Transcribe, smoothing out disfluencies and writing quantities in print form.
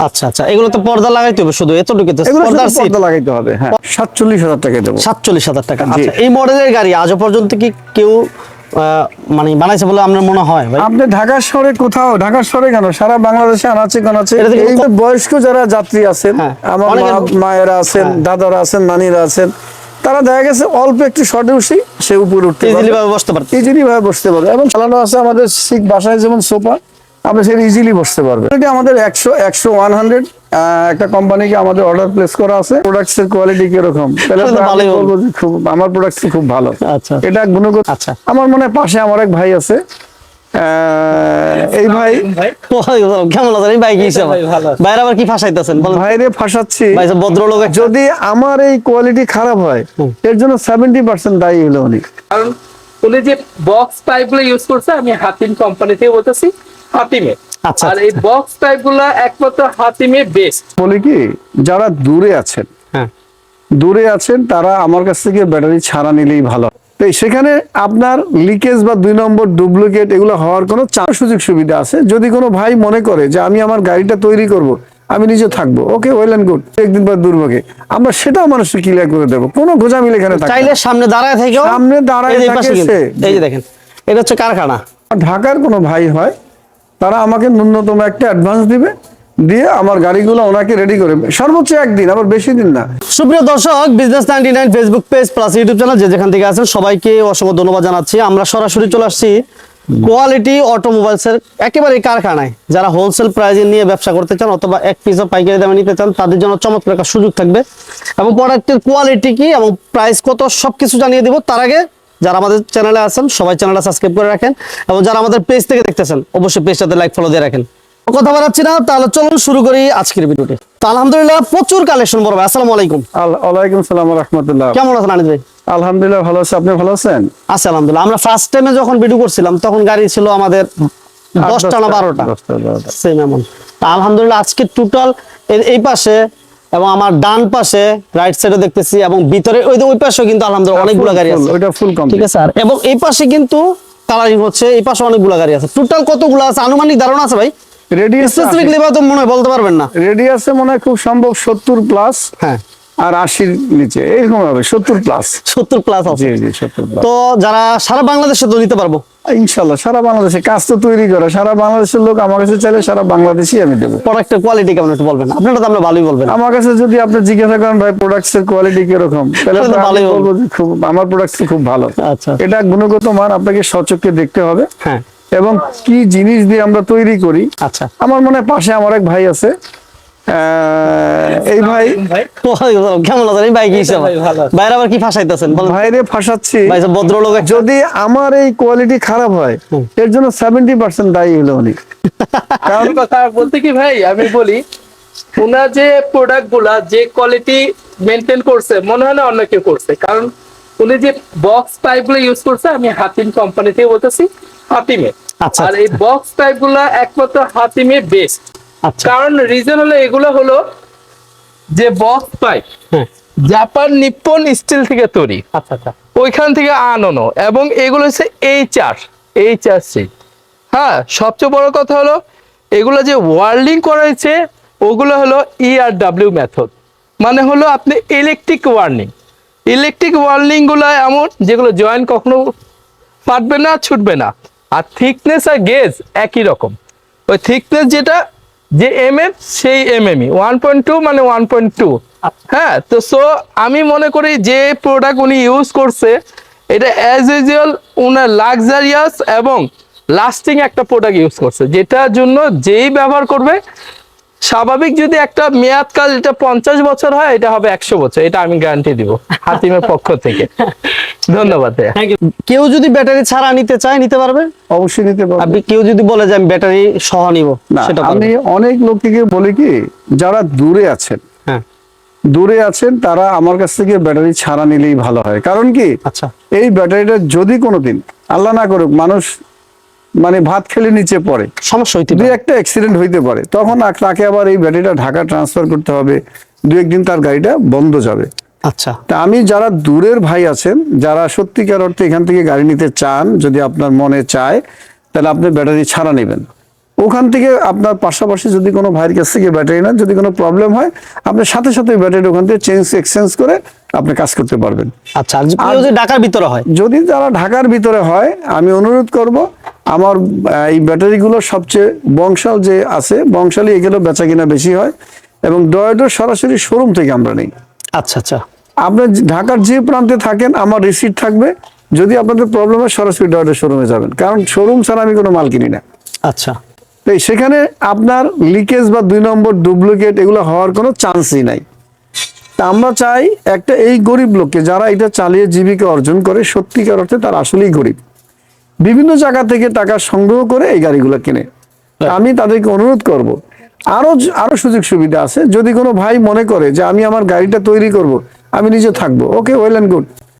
আচ্ছা আচ্ছা, এগুলো তো পর্দা লাগাইতে হবে, শুধু এতটুকু তো পর্দা লাগাইতে হবে। হ্যাঁ, 47,000 টাকা দেবো। 47,000 টাকা। আচ্ছা, এই মডেলের গাড়ি আজও পর্যন্ত কি কেউ মানে বানাইছে বলে আপনার মনে হয় ভাই? আপনি ঢাকা শহরে কোথাও, ঢাকা শহরে কেন, সারা বাংলাদেশে আনাচে কানাচে এই বয়স্ক যারা যাত্রী আছেন, আমার মায়েরা আছেন, দাদারা আছেন, নানিরা আছেন, তারা দেখা গেছে অল্প একটু শর্টে বসে সে উপরে উঠতে ইজিলি ভাবে বসতে পারবে, ইজিলি ভাবে বসতে পারবে। এবং চালানো আছে আমাদের শিখ বাসায় যেমন সোফা, আপনি সেটা ইজিলি বসতে পারবেন। এটা আমাদের 100 একটা কোম্পানিকে আমাদের অর্ডার প্লেস করা আছে। প্রোডাক্টস এর কোয়ালিটি কিরকম, তাহলে আমি বলবো যে খুব, আমার প্রোডাক্টস খুব ভালো। আচ্ছা, এটা গুণগত। আচ্ছা, আমার মনে হয় পাশে আমার এক ভাই আছে, এই ভাই কেমন আছেন? ভাই কি হিসাব, ভাইরা আবার কি ফাঁসাইতেছেন? ভাইরে ফাঁসাচ্ছি ভাই ভদ্রলোক। যদি আমার এই কোয়ালিটি খারাপ হয়, এর জন্য 70% দায়ী হলো উনি। কারণ উনি যে বক্স পাইপ গুলো ইউজ করছে, আমি হাতিম কোম্পানি থেকে বলতেছি, হাতিমে। আচ্ছা, আর এই বক্স পাইপ গুলা একমাত্র হাতিমে বেস্ট। বলি কি, যারা দূরে আছেন, দূরে আছেন, তারা আমার কাছ থেকে ব্যাটারি ছাড়া নিলেই ভালো। তো সেখানে আপনার লিকেজ বা 2 নম্বর ডুপ্লিকেট এগুলো হওয়ার কোনো সুযোগ সুবিধা আছে। যদি কোনো ভাই মনে করে যে আমি আমার গাড়িটা তৈরি করব, আমি নিজে থাকবো, ওকে, ওয়েল এন্ড গুড। একদিন পর দুর্ভোগে আমরা সেটাও মানুষকে ক্লিয়ার করে দেবো, কোনো গোজামিল এখানে থাকে না। চাইলে সামনে দাঁড়ায় থেকে, সামনে দাঁড়ায় থাকে। এই যে দেখেন, এটা হচ্ছে কারখানা। ঢাকার কোনো ভাই হয়, তারা আমাকে ন্যূনতম একটা অ্যাডভান্স দিবে, দিয়ে আমার গাড়িগুলো ওনাকে রেডি করে, সর্বোচ্চ একদিন, আবার বেশি দিন না। সুপ্রিয় দর্শক, business 99 Facebook page plus YouTube channel, যে যেখান থেকে আছেন সবাইকে অসংখ্য ধন্যবাদ জানাচ্ছি। আমরা সরাসরি চলে আসছি কোয়ালিটি অটোমোবাইলস এর একেবারে কারখানায়। যারা হোলসেল প্রাইজে নিয়ে ব্যবসা করতে চান অথবা এক পিসও পাইকারি দামে নিতে চান, তাদের জন্য চমৎকার একটা সুযোগ থাকবে এবং প্রোডাক্টের কোয়ালিটি কি এবং প্রাইস কত সবকিছু জানিয়ে দেব। তার আগে যারা আমাদের চ্যানেলে আছেন সবাই চ্যানেলটা সাবস্ক্রাইব করে রাখেন, এবং যারা আমাদের পেজ থেকে দেখতেছেন অবশ্যই পেজটাতে লাইক ফলো দিয়ে রাখেন। কথা বাড়াচ্ছি না, তাহলে চলুন শুরু করি আজকের ভিডিওটি। তো আলহামদুলিল্লাহ প্রচুর কালেকশন বড় ভাই, আসসালামু আলাইকুম। ওয়ালাইকুম সালাম ওয়া রাহমাতুল্লাহ। কেমন আছেন আনিস ভাই? আলহামদুলিল্লাহ ভালো আছি, আপনি ভালো আছেন? আচ্ছা আলহামদুলিল্লাহ। আমরা ফার্স্ট টাইমে যখন ভিডিও করছিলাম তখন গাড়ি ছিল আমাদের 10টা না 12টা সেম এমন। আলহামদুলিল্লাহ আজকে টোটাল এই পাশে এবং আমার ডান পাশে রাইট সাইডে দেখতেছি, এবং ভিতরে ওই পাশেও কিন্তু আলহামদুলিল্লাহ অনেকগুলো গাড়ি আছে। ওইটা ফুল কমপ্লিট, ঠিক আছে স্যার। এবং এই পাশে কিন্তু কালারিং হচ্ছে, এই পাশে অনেকগুলো গাড়ি আছে। টোটাল কতগুলো আছে আনুমানিক ধারণা আছে ভাই? রেডিয়াস স্পেসিফিকলি বা তো মনে হয় বলতে পারবেন না। রেডিয়াসে মনে হয় খুব সম্ভব 70 প্লাস, হ্যাঁ, আর 80 নিচে এরকম হবে। 70 প্লাস, 70 প্লাস আছে। জি জি 70 প্লাস। তো যারা সারা বাংলাদেশে তো নিতে পারবো ইনশাআল্লাহ, সারা বাংলাদেশে কাজ তো তৈরি করা, সারা বাংলাদেশের লোক আমার কাছে চাইলে সারা বাংলাদেশই আমি দেবো। প্রোডাক্টের কোয়ালিটি কেমন একটু বলবেন? আপনারা তো আমরা ভালোই বলবেন। আমার কাছে যদি আপনি জিজ্ঞাসা করেন ভাই প্রোডাক্টস এর কোয়ালিটি কিরকম, তাহলে আমি বলবো যে খুব, আমার প্রোডাক্টস খুব ভালো। আচ্ছা, এটা গুণগত মান আপনাকে সচক্ষে দেখতে হবে। হ্যাঁ, এবং কি জিনিস দিয়ে আমরা তৈরি করি। আচ্ছা, আমার মনে হয় পাশে আমার এক ভাই আছে, এই ভাই কেমন আছেন? এই ভাই কি হিসাব, ভাইরা আবার কি ফাঁসাইতেছেন? ভাইরে ফাঁসাচ্ছি। ভাই ভদ্রলোক। যদি আমার এই কোয়ালিটি খারাপ হয়, এর জন্য 70% দায়ী হলো উনি। কারণ কথা বলতে কি ভাই, আমি বলি ওনার যে প্রোডাক্ট গুলা যে কোয়ালিটি মেনটেন করছে, মনে হয় না অন্য কেউ করছে। কারণ উনি যে বক্স পাইপ গুলো ইউজ করছে, আমি হাতিম কোম্পানি থেকে বলতেছি, হাতিমে। আচ্ছা, আর এই বক্স পাইপ গুলা একমাত্র হাতিমে বেস্ট। কারণ রিজন হলো এগুলো হলো যে box pipe Japan Nippon steel থেকে তৈরি। আচ্ছা আচ্ছা, ওইখান থেকে আনানো, এবং এগুলো হচ্ছে এইচআরসি। হ্যাঁ, সবচেয়ে বড় কথা হলো এগুলো যে ওয়ার্ল্ডিং করা হয়েছে ওগুলো হলো ERW মেথড, মানে হলো আপনি ইলেকট্রিক ওয়ার্ল্ডিং গুলো এমন যেগুলো জয়েন্ট কখনো ফাটবে না, ছুটবে না। আর থিকনেস আর গেজ একই রকম। ওই থিকনেস যেটা যে সেই এমএমই 1.2 মানে 1.2। হ্যাঁ, তো সো আমি মনে করি যে প্রোডাক্ট উনি ইউজ করছে এটা অ্যাজ ইউজুয়াল উনার লাক্সারিয়াস এবং লাস্টিং একটা প্রোডাক্ট ইউজ করছে, যেটার জন্য যেই ব্যবহার করবে স্বাভাবিক যদি একটা মেয়াদকাল এটা 50 বছর হয়, এটা হবে 100 বছর, এটা আমি গ্যারান্টি দিব হাতিমের পক্ষ থেকে। ধন্যবাদ। কেউ যদি ব্যাটারি ছাড়া নিতে চায় নিতে পারবে? অবশ্যই নিতে পারবে। আপনি কেউ যদি বলে যে আমি ব্যাটারি সহ নিব, সেটা আমি অনেক লোককে বলি কি, যারা দূরে আছেন, হ্যাঁ দূরে আছেন, তারা আমার কাছ থেকে ব্যাটারি ছাড়া নিলেই ভালো হয়। কারণ কি, আচ্ছা, এই ব্যাটারিটা যদি কোনোদিন আল্লাহ না করুক মানুষ মানে ভাত খেলে নিচে পড়ে, সমস্যা হইতে পারে, একটা অ্যাক্সিডেন্ট হইতে পারে, তখন তাকে আবার এই ব্যাটারিটা ঢাকা ট্রান্সফার করতে হবে, 2-1 দিন তার গাড়িটা বন্ধ যাবে। আচ্ছা, তা আমি যারা দূরের ভাই আছেন, যারা সত্যিকার অর্থে এখান থেকে গাড়ি নিতে চান, যদি আপনার মনে চায় তাহলে আপনি ব্যাটারি ছাড়া নেবেন। ওখান থেকে আপনার পাশাপাশি যদি কোনো ভাইয়ের কাছ থেকে ব্যাটারি নেন, যদি কোনো প্রবলেম হয় আপনি সাথে সাথে ব্যাটারি ওখান থেকে এক্সচেঞ্জ করে আপনি কাজ করতে পারবেন। আচ্ছা, আর যদি ঢাকার ভিতরে হয়? যদি যারা ঢাকার ভিতরে হয় আমি অনুরোধ করব, আমার এই ব্যাটারিগুলো সবচেয়ে বংশাল যে আছে, বংশালী এগুলো বেচা কিনা বেশি হয় এবং ডয়েডো সরাসরি শোরুম থেকে আমরা নেই। আচ্ছা আচ্ছা, আপনি ঢাকার যে প্রান্তে থাকেন আমার রিসিট থাকবে, যদি আপনাদের প্রবলেম হয় সরাসরি ডয়েডো শোরুমে যাবেন, কারণ শোরুম ছাড়া আমি কোনো মাল কিনি না। আচ্ছা, তো সেখানে আপনার লিকেজ বা 2 নম্বর ডুপ্লিকেট এগুলো হওয়ার কোনো চান্সই নাই। তা আমরা চাই একটা এই গরিব লোককে যারা এটা চালিয়ে জীবিকা অর্জন করে, সত্যিকার অর্থে তার আসলেই গরিব, বিভিন্ন জায়গা থেকে টাকা সংগ্রহ করে এই গাড়িগুলো কিনে। আমি তাদেরকে অনুরোধ করব, আরো সুযোগ সুবিধা আছে। যদি কোনো ভাই মনে করে যে আমি আমার গাড়িটা তৈরি করব, আমি নিজে থাকবো, ওকে, ওয়েল এন্ড গুড।